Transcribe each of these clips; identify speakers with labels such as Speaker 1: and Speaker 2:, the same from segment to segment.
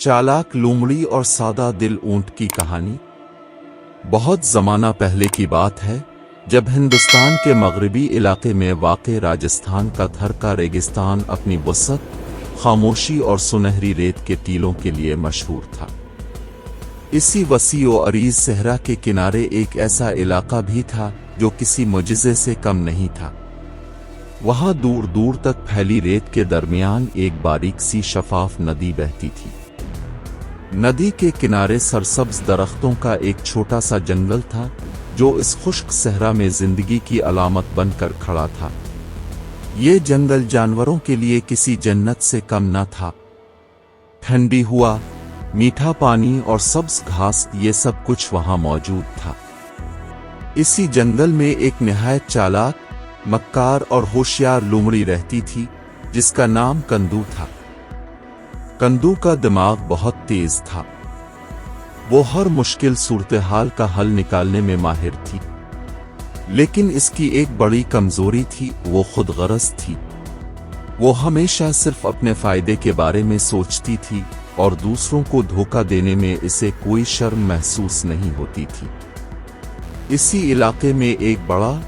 Speaker 1: चालाक लोमड़ी और सादा दिल ऊंट की कहानी। बहुत ज़माना पहले की बात है, जब हिंदुस्तान के मगरबी इलाके में वाक़े राजस्थान का थर का रेगिस्तान अपनी वसअत, खामोशी और सुनहरी रेत के टीलों के लिए मशहूर था। इसी वसी व अरीज सहरा के किनारे एक ऐसा इलाका भी था जो किसी मुजिज़े से कम नहीं था। वहाँ दूर दूर तक फैली रेत के दरमियान एक बारीक सी शफाफ नदी बहती थी। नदी के किनारे सरसब्ज दरख्तों का एक छोटा सा जंगल था जो इस खुश्क सहरा में जिंदगी की अलामत बनकर खड़ा था। ये जंगल जानवरों के लिए किसी जन्नत से कम न था। ठंडी हवा, मीठा पानी और सब्ज घास, ये सब कुछ वहां मौजूद था। इसी जंगल में एक निहायत चालाक, मक्कार और होशियार लोमड़ी रहती थी जिसका नाम कंदू था। कंदू का दिमाग बहुत तेज था। वो हर मुश्किल सूरत-ए-हाल का हल निकालने में माहिर थी। लेकिन इसकी एक बड़ी कमजोरी थी, वो खुद गरज थी। वो हमेशा सिर्फ अपने फायदे के बारे में सोचती थी और दूसरों को धोखा देने में इसे कोई शर्म महसूस नहीं होती थी। इसी इलाके में एक बड़ा,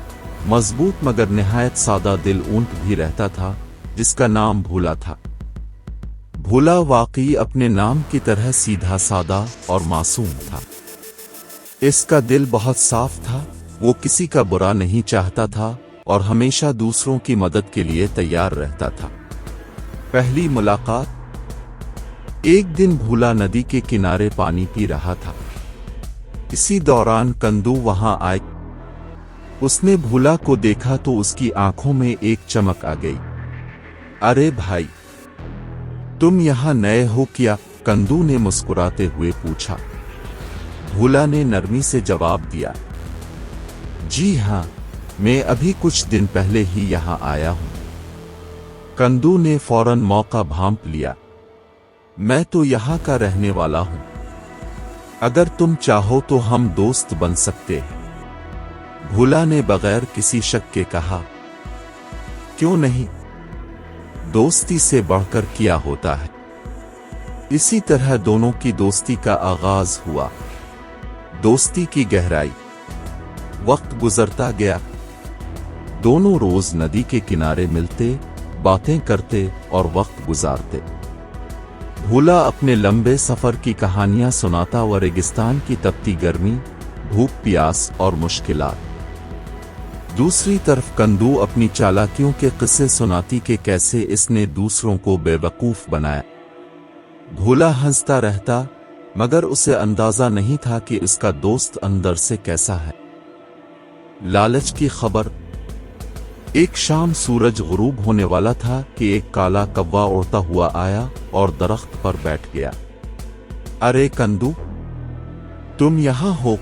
Speaker 1: मजबूत मगर निहायत सादा दिल ऊंट भी रहता था जिसका नाम भूला था। भूला वाकई अपने नाम की तरह सीधा सादा और मासूम था। इसका दिल बहुत साफ था, वो किसी का बुरा नहीं चाहता था और हमेशा दूसरों की मदद के लिए तैयार रहता था। पहली मुलाकात। एक दिन भूला नदी के किनारे पानी पी रहा था। इसी दौरान कंदू वहां आए। उसने भूला को देखा तो उसकी आंखों में एक चमक आ गई। अरे भाई, तुम यहां नए हो क्या? कंदू ने मुस्कुराते हुए पूछा। भूला ने नरमी से जवाब दिया, जी हां, मैं अभी कुछ दिन पहले ही यहां आया हूं। कंदू ने फौरन मौका भांप लिया। मैं तो यहां का रहने वाला हूं। अगर तुम चाहो तो हम दोस्त बन सकते हैं। भूला ने बगैर किसी शक के कहा, क्यों नहीं, दोस्ती से बढ़कर क्या होता है। इसी तरह दोनों की दोस्ती का आगाज हुआ। दोस्ती की गहराई। वक्त गुजरता गया। दोनों रोज नदी के किनारे मिलते, बातें करते और वक्त गुजारते। भूला अपने लंबे सफर की कहानियां सुनाता व रेगिस्तान की तपती गर्मी, भूख प्यास और मुश्किलात। दूसरी तरफ कंदू अपनी चालाकियों के किस्से सुनाती कि कैसे इसने दूसरों को बेवकूफ बनाया। भूला हंसता रहता, मगर उसे अंदाजा नहीं था कि इसका दोस्त अंदर से कैसा है। लालच की खबर। एक शाम सूरज गुरूब होने वाला था कि एक काला कौवा उड़ता हुआ आया और दरख्त पर बैठ गया। अरे कंदू, तुम यहां हो?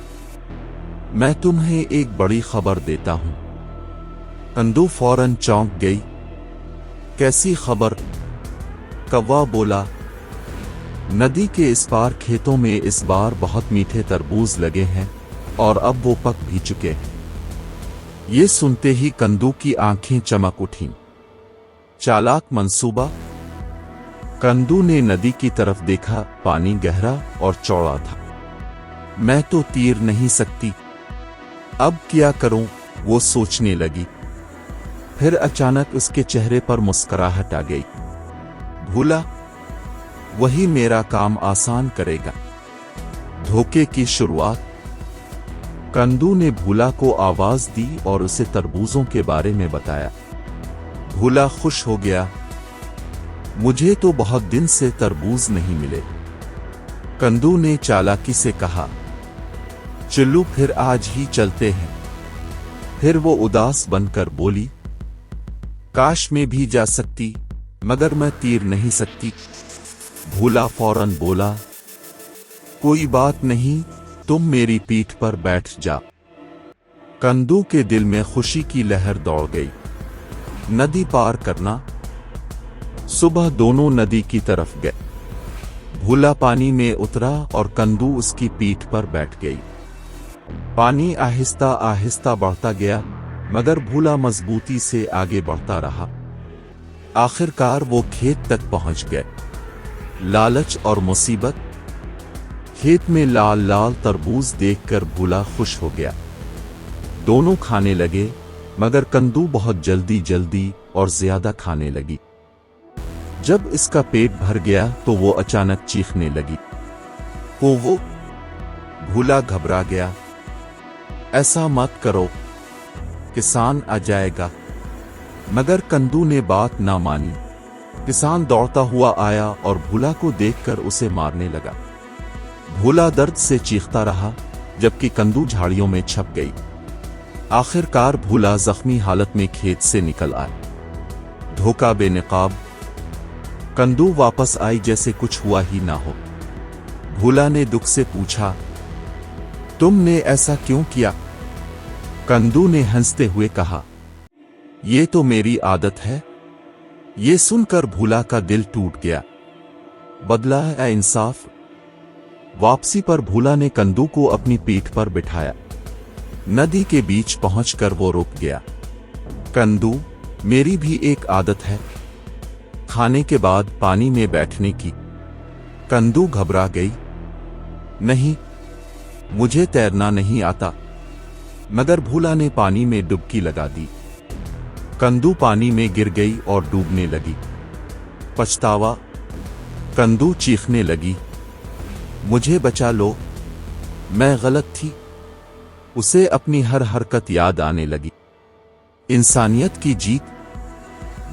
Speaker 1: मैं तुम्हें एक बड़ी खबर देता हूं। कंदू फौरन चौंक गई। कैसी खबर? कौवा बोला, नदी के इस पार खेतों में इस बार बहुत मीठे तरबूज लगे हैं और अब वो पक भी चुके हैं। ये सुनते ही कंदू की आंखें चमक उठीं। चालाक मंसूबा। कंदू ने नदी की तरफ देखा। पानी गहरा और चौड़ा था। मैं तो तीर नहीं सकती, अब क्या करूं, वो सोचने लगी। फिर अचानक उसके चेहरे पर मुस्कुराहट आ गई। भूला, वही मेरा काम आसान करेगा। धोखे की शुरुआत। कंदू ने भूला को आवाज दी और उसे तरबूजों के बारे में बताया। भूला खुश हो गया। मुझे तो बहुत दिन से तरबूज नहीं मिले। कंदू ने चालाकी से कहा, चलो फिर आज ही चलते हैं। फिर वो उदास बनकर बोली, काश मैं भी जा सकती, मगर मैं तीर नहीं सकती। भूला फौरन बोला, कोई बात नहीं, तुम मेरी पीठ पर बैठ जा। कंदू के दिल में खुशी की लहर दौड़ गई। नदी पार करना। सुबह दोनों नदी की तरफ गए। भूला पानी में उतरा और कंदू उसकी पीठ पर बैठ गई। पानी आहिस्ता आहिस्ता बढ़ता गया, मगर भूला मजबूती से आगे बढ़ता रहा। आखिरकार वो खेत तक पहुंच गए। लालच और मुसीबत। खेत में लाल लाल तरबूज देखकर भूला खुश हो गया। दोनों खाने लगे, मगर कंदू बहुत जल्दी जल्दी और ज्यादा खाने लगी। जब इसका पेट भर गया तो वो अचानक चीखने लगी। वो भूला घबरा गया। ऐसा मत करो, किसान आ जाएगा। मगर कंदू ने बात ना मानी। किसान दौड़ता हुआ आया और भूला को देखकर उसे मारने लगा। भूला दर्द से चीखता रहा, जबकि कंदू झाड़ियों में छप गई। आखिरकार भूला जख्मी हालत में खेत से निकल आया। धोखा बेनकाब। कंदू वापस आई जैसे कुछ हुआ ही ना हो। भूला ने दुख से पूछा, तुमने ऐसा क्यों किया? कंदू ने हंसते हुए कहा, ये तो मेरी आदत है। ये सुनकर भूला का दिल टूट गया। बदला है इंसाफ। वापसी पर भूला ने कंदू को अपनी पीठ पर बिठाया। नदी के बीच पहुंचकर वो रुक गया। कंदू, मेरी भी एक आदत है, खाने के बाद पानी में बैठने की। कंदू घबरा गई। नहीं, मुझे तैरना नहीं आता। मगर भूला ने पानी में डुबकी लगा दी। कंदू पानी में गिर गई और डूबने लगी। पछतावा। कंदू चीखने लगी, मुझे बचा लो, मैं गलत थी। उसे अपनी हर हरकत याद आने लगी। इंसानियत की जीत।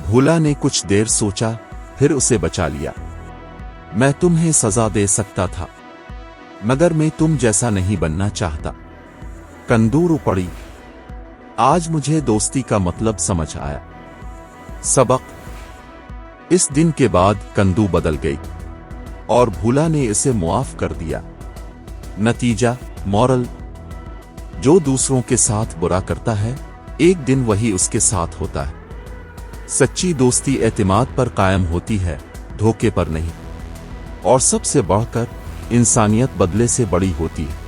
Speaker 1: भूला ने कुछ देर सोचा, फिर उसे बचा लिया। मैं तुम्हें सजा दे सकता था, मगर मैं तुम जैसा नहीं बनना चाहता। कंदू रो पड़ी। आज मुझे दोस्ती का मतलब समझ आया। सबक। इस दिन के बाद कंदू बदल गई और भूला ने इसे मुआफ कर दिया। नतीजा, मॉरल, जो दूसरों के साथ बुरा करता है, एक दिन वही उसके साथ होता है। सच्ची दोस्ती एतमाद पर कायम होती है, धोखे पर नहीं। और सबसे बढ़कर इंसानियत बदले से बड़ी होती है।